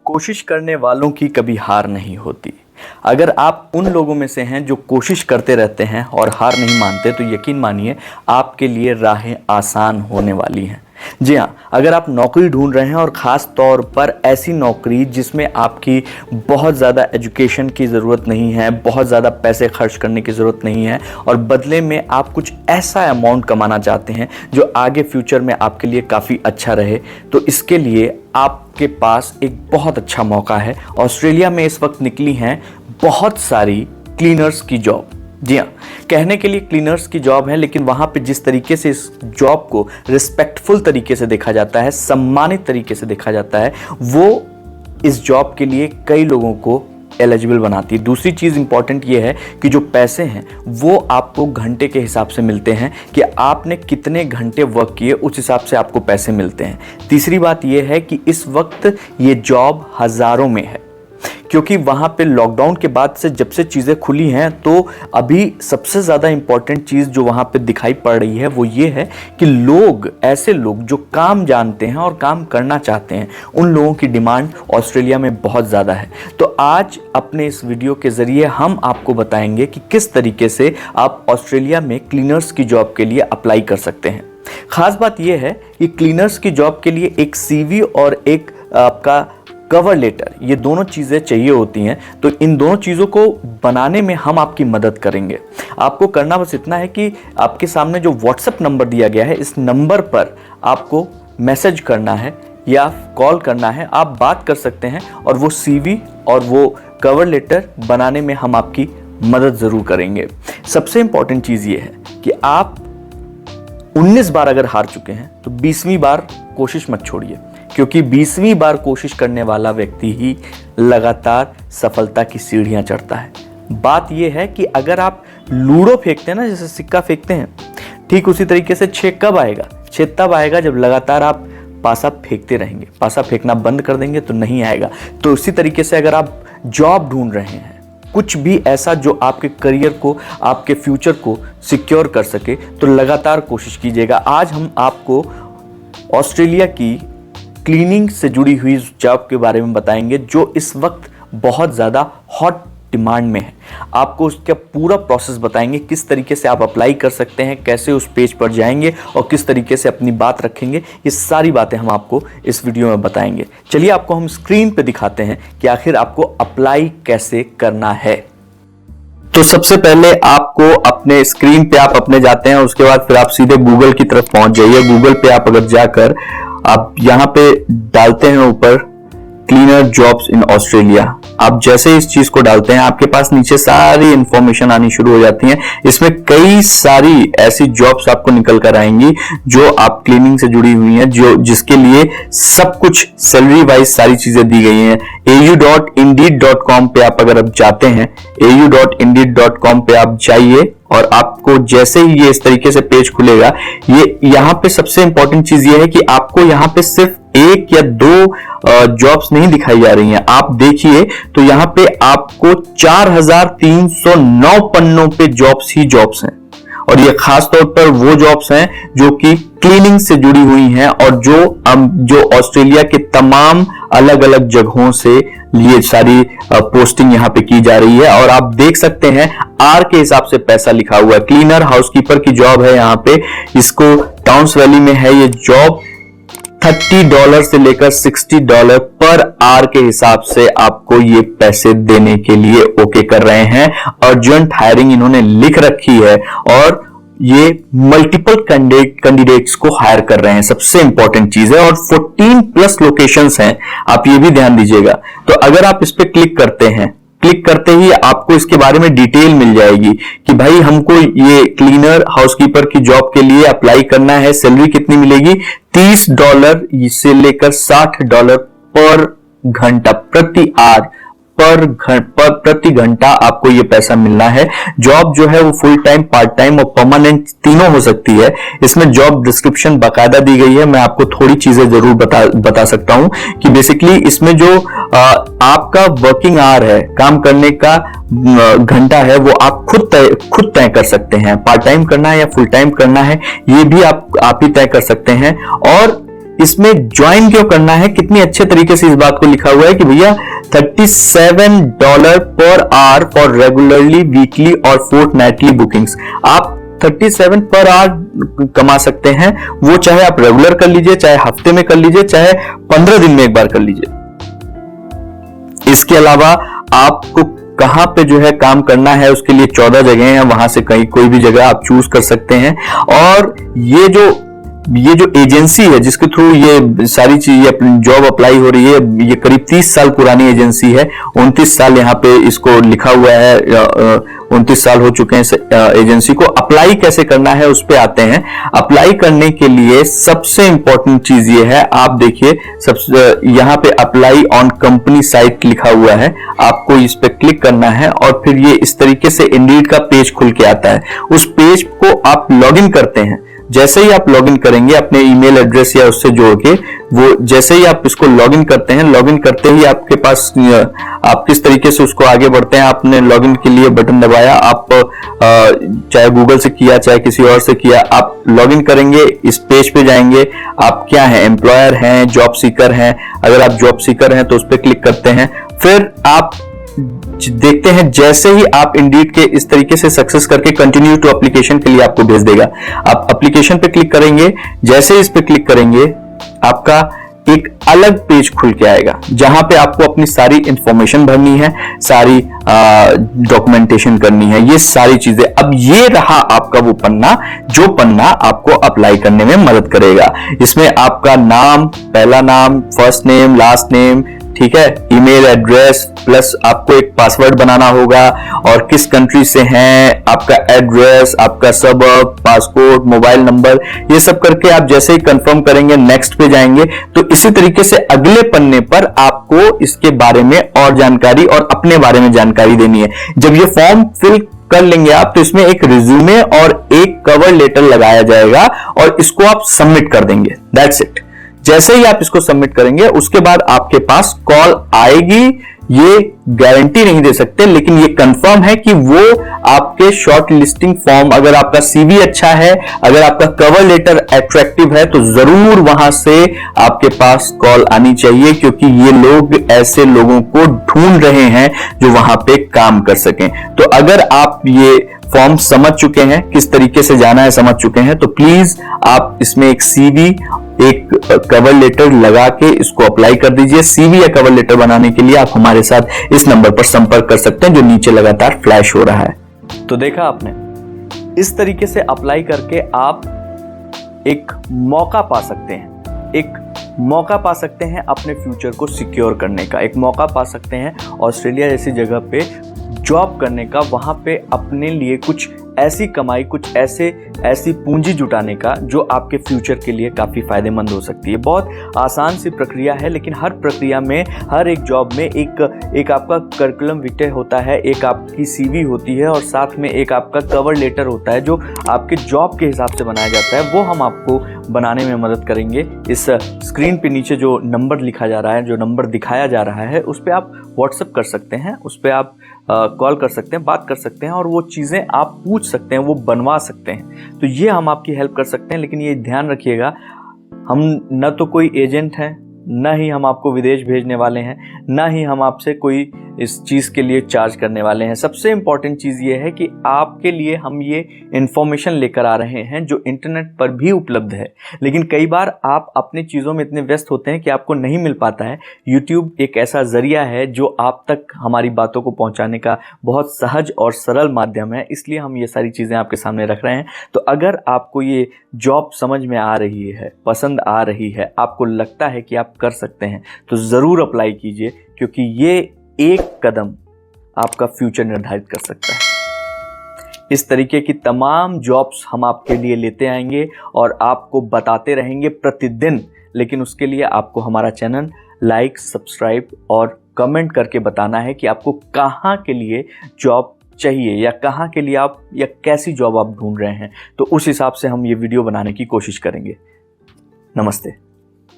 कोशिश करने वालों की कभी हार नहीं होती। अगर आप उन लोगों में से हैं जो कोशिश करते रहते हैं और हार नहीं मानते, तो यकीन मानिए आपके लिए राहें आसान होने वाली हैं। जी हाँ, अगर आप नौकरी ढूंढ रहे हैं और ख़ास तौर पर ऐसी नौकरी जिसमें आपकी बहुत ज़्यादा एजुकेशन की ज़रूरत नहीं है, बहुत ज़्यादा पैसे खर्च करने की ज़रूरत नहीं है और बदले में आप कुछ ऐसा अमाउंट कमाना चाहते हैं जो आगे फ्यूचर में आपके लिए काफ़ी अच्छा रहे, तो इसके लिए आपके पास एक बहुत अच्छा मौका है। ऑस्ट्रेलिया में इस वक्त निकली हैं बहुत सारी क्लीनर्स की जॉब। जी हाँ, कहने के लिए क्लीनर्स की जॉब है, लेकिन वहाँ पे जिस तरीके से इस जॉब को रिस्पेक्टफुल तरीके से देखा जाता है, सम्मानित तरीके से देखा जाता है, वो इस जॉब के लिए कई लोगों को एलिजिबल बनाती है। दूसरी चीज़ इंपॉर्टेंट ये है कि जो पैसे हैं वो आपको घंटे के हिसाब से मिलते हैं कि आपने कितने घंटे वर्क किए, उस हिसाब से आपको पैसे मिलते हैं। तीसरी बात ये है कि इस वक्त ये जॉब हज़ारों में है, क्योंकि वहाँ पे लॉकडाउन के बाद से जब से चीज़ें खुली हैं, तो अभी सबसे ज़्यादा इम्पॉर्टेंट चीज़ जो वहाँ पे दिखाई पड़ रही है वो ये है कि लोग, ऐसे लोग जो काम जानते हैं और काम करना चाहते हैं, उन लोगों की डिमांड ऑस्ट्रेलिया में बहुत ज़्यादा है। तो आज अपने इस वीडियो के ज़रिए हम आपको बताएंगे कि किस तरीके से आप ऑस्ट्रेलिया में क्लीनर्स की जॉब के लिए अप्लाई कर सकते हैं। ख़ास बात यह है कि क्लीनर्स की जॉब के लिए एक CV और एक आपका कवर लेटर, ये दोनों चीज़ें चाहिए होती हैं। तो इन दोनों चीज़ों को बनाने में हम आपकी मदद करेंगे। आपको करना बस इतना है कि आपके सामने जो व्हाट्सएप नंबर दिया गया है, इस नंबर पर आपको मैसेज करना है या कॉल करना है। आप बात कर सकते हैं और वो CV और वो कवर लेटर बनाने में हम आपकी मदद ज़रूर करेंगे। सबसे इम्पॉर्टेंट चीज़ ये है कि आप 19 बार अगर हार चुके हैं तो 20वीं बार कोशिश मत छोड़िए, क्योंकि 20वीं बार कोशिश करने वाला व्यक्ति ही लगातार सफलता की सीढ़ियां चढ़ता है। बात यह है कि अगर आप लूडो फेंकते हैं ना, जैसे सिक्का फेंकते हैं, ठीक उसी तरीके से 6 कब आएगा? 6 तब आएगा जब लगातार आप पासा फेंकते रहेंगे। पासा फेंकना बंद कर देंगे तो नहीं आएगा। तो इसी तरीके से अगर आप जॉब ढूंढ रहे हैं, कुछ भी ऐसा जो आपके करियर को, आपके फ्यूचर को सिक्योर कर सके, तो लगातार कोशिश कीजिएगा। आज हम आपको ऑस्ट्रेलिया की क्लीनिंग से जुड़ी हुई जॉब के बारे में बताएंगे जो इस वक्त बहुत ज़्यादा हॉट डिमांड में है। आपको उसका पूरा प्रोसेस बताएंगे, किस तरीके से आप अप्लाई कर सकते हैं, कैसे उस पेज पर जाएंगे और किस तरीके से अपनी बात रखेंगे। ये सारी बातें हम आपको इस वीडियो में बताएंगे। चलिए आपको हम स्क्रीन पे दिखाते हैं कि आखिर आपको अप्लाई कैसे करना है। तो सबसे पहले आपको अपने स्क्रीन पे आप अपने जाते हैं, उसके बाद फिर आप सीधे गूगल की तरफ पहुंच जाइए। गूगल पे आप अगर जाकर आप यहाँ पे डालते हैं ऊपर क्लीनर जॉब्स इन ऑस्ट्रेलिया, आप जैसे इस चीज को डालते हैं आपके पास नीचे सारी इंफॉर्मेशन आनी शुरू हो जाती है। इसमें कई सारी ऐसी जॉब्स आपको निकल कर आएंगी जो आप क्लीनिंग से जुड़ी हुई हैं, जो जिसके लिए सब कुछ सैलरी वाइज सारी चीजें दी गई हैं। au.indeed.com पे आप अगर आप जाते हैं, au.indeed.com पे आप जाइए और आपको जैसे ही ये इस तरीके से पेज खुलेगा, ये यहाँ पे सबसे इंपॉर्टेंट चीज ये है कि आपको यहाँ पे सिर्फ 1 या 2 जॉब्स नहीं दिखाई जा रही हैं। आप देखिए तो यहाँ पे आपको 4309 पन्नों पे जॉब्स ही जॉब्स हैं, और ये खास तौर पर वो जॉब्स हैं जो कि क्लीनिंग से जुड़ी हुई हैं और जो ऑस्ट्रेलिया के तमाम अलग अलग जगहों से ये सारी पोस्टिंग यहाँ पे की जा रही है। और आप देख सकते हैं आर के हिसाब से पैसा लिखा हुआ है। क्लीनर हाउसकीपर की जॉब है यहाँ पे, इसको टाउन्स वैली में है ये जॉब। $30 से लेकर $60 पर आवर के हिसाब से आपको ये पैसे देने के लिए ओके कर रहे हैं। अर्जेंट हायरिंग इन्होंने लिख रखी है और ये मल्टीपल कैंडिडेट्स को हायर कर रहे हैं, सबसे इंपॉर्टेंट चीज है। और 14+ लोकेशंस हैं, आप ये भी ध्यान दीजिएगा। तो अगर आप इस पे क्लिक करते हैं, क्लिक करते ही आपको इसके बारे में डिटेल मिल जाएगी कि भाई हमको ये क्लीनर हाउसकीपर की जॉब के लिए अप्लाई करना है। सैलरी कितनी मिलेगी? $30 से लेकर $60 पर घंटा, प्रति आवर, प्रति घंटा आपको ये पैसा मिलना है। जॉब जो है वो फुल टाइम, पार्ट टाइम और परमानेंट तीनों हो सकती है। इसमें जॉब डिस्क्रिप्शन बाकायदा दी गई है। मैं आपको थोड़ी चीजें जरूर बता सकता हूं कि बेसिकली इसमें जो आपका वर्किंग आवर है, काम करने का घंटा है, वो आप खुद तय कर सकते हैं। पार्ट टाइम करना है या फुल टाइम करना है, ये भी आप ही तय कर सकते हैं। और इसमें ज्वाइन क्यों करना है, कितनी अच्छे तरीके से इस बात को लिखा हुआ है कि भैया $37 per hour for regularly, weekly और फोर्टनाइटली बुकिंग्स। आप 37 पर आवर कमा सकते हैं, वो चाहे आप रेगुलर कर लीजिए, चाहे हफ्ते में कर लीजिए, चाहे 15 दिन में एक बार कर लीजिए। इसके अलावा आपको कहां पे जो है काम करना है, उसके लिए 14 जगह हैं, वहां से कहीं कोई भी जगह आप चूज कर सकते हैं। और ये जो एजेंसी है जिसके थ्रू ये सारी चीज जॉब अप्लाई हो रही है, ये करीब 30 साल पुरानी एजेंसी है। 29 साल यहाँ पे इसको लिखा हुआ है, 29 साल हो चुके हैं एजेंसी को। अप्लाई कैसे करना है उस पे आते हैं। अप्लाई करने के लिए सबसे इंपॉर्टेंट चीज ये है, आप देखिए यहाँ पे अप्लाई ऑन कंपनी साइट लिखा हुआ है, आपको इस पे क्लिक करना है और फिर ये इस तरीके से इंडीड का पेज खुल के आता है। उस पेज को आप लॉगिन करते हैं। जैसे ही आप लॉगिन करेंगे अपने ईमेल एड्रेस या उससे जोड़ के, वो जैसे ही आप इसको लॉगिन करते हैं, लॉगिन करते ही आपके पास आप किस तरीके से उसको आगे बढ़ते हैं। आपने लॉगिन के लिए बटन दबाया, आप चाहे गूगल से किया चाहे किसी और से किया, आप लॉगिन करेंगे, इस पेज पे जाएंगे। आप क्या हैं, एम्प्लॉयर हैं, जॉब सीकर हैं। अगर आप जॉब सीकर हैं तो उस पर क्लिक करते हैं। फिर आप देखते हैं जैसे ही आप इंडीड के इस तरीके से सक्सेस करके कंटिन्यू टू एप्लीकेशन के लिए आपको भेज देगा। आप एप्लीकेशन पे क्लिक करेंगे, जैसे ही इस पे क्लिक करेंगे आपका एक अलग पेज खुल के आएगा जहां पे आपको अपनी सारी इंफॉर्मेशन भरनी है, सारी डॉक्यूमेंटेशन करनी है, ये सारी चीजें। अब ये रहा आपका वो पन्ना, जो पन्ना आपको अप्लाई करने में मदद करेगा। इसमें आपका नाम, पहला नाम, फर्स्ट नेम, लास्ट नेम, ठीक है, ईमेल एड्रेस, प्लस आपको एक पासवर्ड बनाना होगा और किस कंट्री से हैं, आपका एड्रेस, आपका सबब, पासपोर्ट, मोबाइल नंबर, ये सब करके आप जैसे ही कंफर्म करेंगे नेक्स्ट पे जाएंगे तो इसी तरीके से अगले पन्ने पर आपको इसके बारे में और जानकारी और अपने बारे में जानकारी देनी है। जब ये फॉर्म फिल कर लेंगे आप तो इसमें एक रिज्यूमे और एक कवर लेटर लगाया जाएगा और इसको आप सबमिट कर देंगे। That's it. जैसे ही आप इसको सबमिट करेंगे उसके बाद आपके पास कॉल आएगी। ये गारंटी नहीं दे सकते, लेकिन ये कंफर्म है कि वो आपके शॉर्ट लिस्टिंग फॉर्म, अगर आपका सीवी अच्छा है, अगर आपका कवर लेटर अट्रैक्टिव है तो जरूर वहां से आपके पास कॉल आनी चाहिए, क्योंकि ये लोग ऐसे लोगों को ढूंढ रहे हैं जो वहां पे काम कर सकें। तो अगर आप ये फॉर्म समझ चुके हैं, किस तरीके से जाना है समझ चुके हैं, तो प्लीज आप इसमें एक सीवी, एक कवर लेटर लगा के इसको अप्लाई कर दीजिए। सीवी या कवर लेटर बनाने के लिए आप हमारे साथ इस नंबर पर संपर्क कर सकते हैं जो नीचे लगातार फ्लैश हो रहा है। तो देखा आपने, इस तरीके से अप्लाई करके आप एक मौका पा सकते हैं, एक मौका पा सकते हैं अपने फ्यूचर को सिक्योर करने का, एक मौका पा सकते हैं ऑस्ट्रेलिया जैसी जगह पे जॉब करने का, वहां पे अपने लिए कुछ ऐसी कमाई, कुछ ऐसी पूंजी जुटाने का जो आपके फ्यूचर के लिए काफ़ी फायदेमंद हो सकती है। बहुत आसान सी प्रक्रिया है, लेकिन हर प्रक्रिया में, हर एक जॉब में एक आपका करिकुलम विटे होता है, एक आपकी सीवी होती है और साथ में एक आपका कवर लेटर होता है जो आपके जॉब के हिसाब से बनाया जाता है। वो हम आपको बनाने में मदद करेंगे। इस स्क्रीन पे नीचे जो नंबर लिखा जा रहा है, जो नंबर दिखाया जा रहा है, उस पर आप व्हाट्सएप कर सकते हैं, उस पर आप कॉल कर सकते हैं, बात कर सकते हैं और वो चीज़ें आप पूछ सकते हैं, वो बनवा सकते हैं। तो ये हम आपकी हेल्प कर सकते हैं, लेकिन ये ध्यान रखिएगा, हम न तो कोई एजेंट हैं, न ही हम आपको विदेश भेजने वाले हैं, न ही हम आपसे कोई इस चीज़ के लिए चार्ज करने वाले हैं। सबसे इम्पॉर्टेंट चीज़ ये है कि आपके लिए हम ये इन्फॉर्मेशन लेकर आ रहे हैं जो इंटरनेट पर भी उपलब्ध है, लेकिन कई बार आप अपनी चीज़ों में इतने व्यस्त होते हैं कि आपको नहीं मिल पाता है। यूट्यूब एक ऐसा ज़रिया है जो आप तक हमारी बातों को पहुंचाने का बहुत सहज और सरल माध्यम है, इसलिए हम ये सारी चीज़ें आपके सामने रख रहे हैं। तो अगर आपको ये जॉब समझ में आ रही है, पसंद आ रही है, आपको लगता है कि आप कर सकते हैं, तो ज़रूर अप्लाई कीजिए, क्योंकि ये एक कदम आपका फ्यूचर निर्धारित कर सकता है। इस तरीके की तमाम जॉब्स हम आपके लिए लेते आएंगे और आपको बताते रहेंगे प्रतिदिन, लेकिन उसके लिए आपको हमारा चैनल लाइक, सब्सक्राइब और कमेंट करके बताना है कि आपको कहाँ के लिए जॉब चाहिए या कहाँ के लिए आप या कैसी जॉब आप ढूंढ रहे हैं। तो उस हिसाब से हम ये वीडियो बनाने की कोशिश करेंगे। नमस्ते।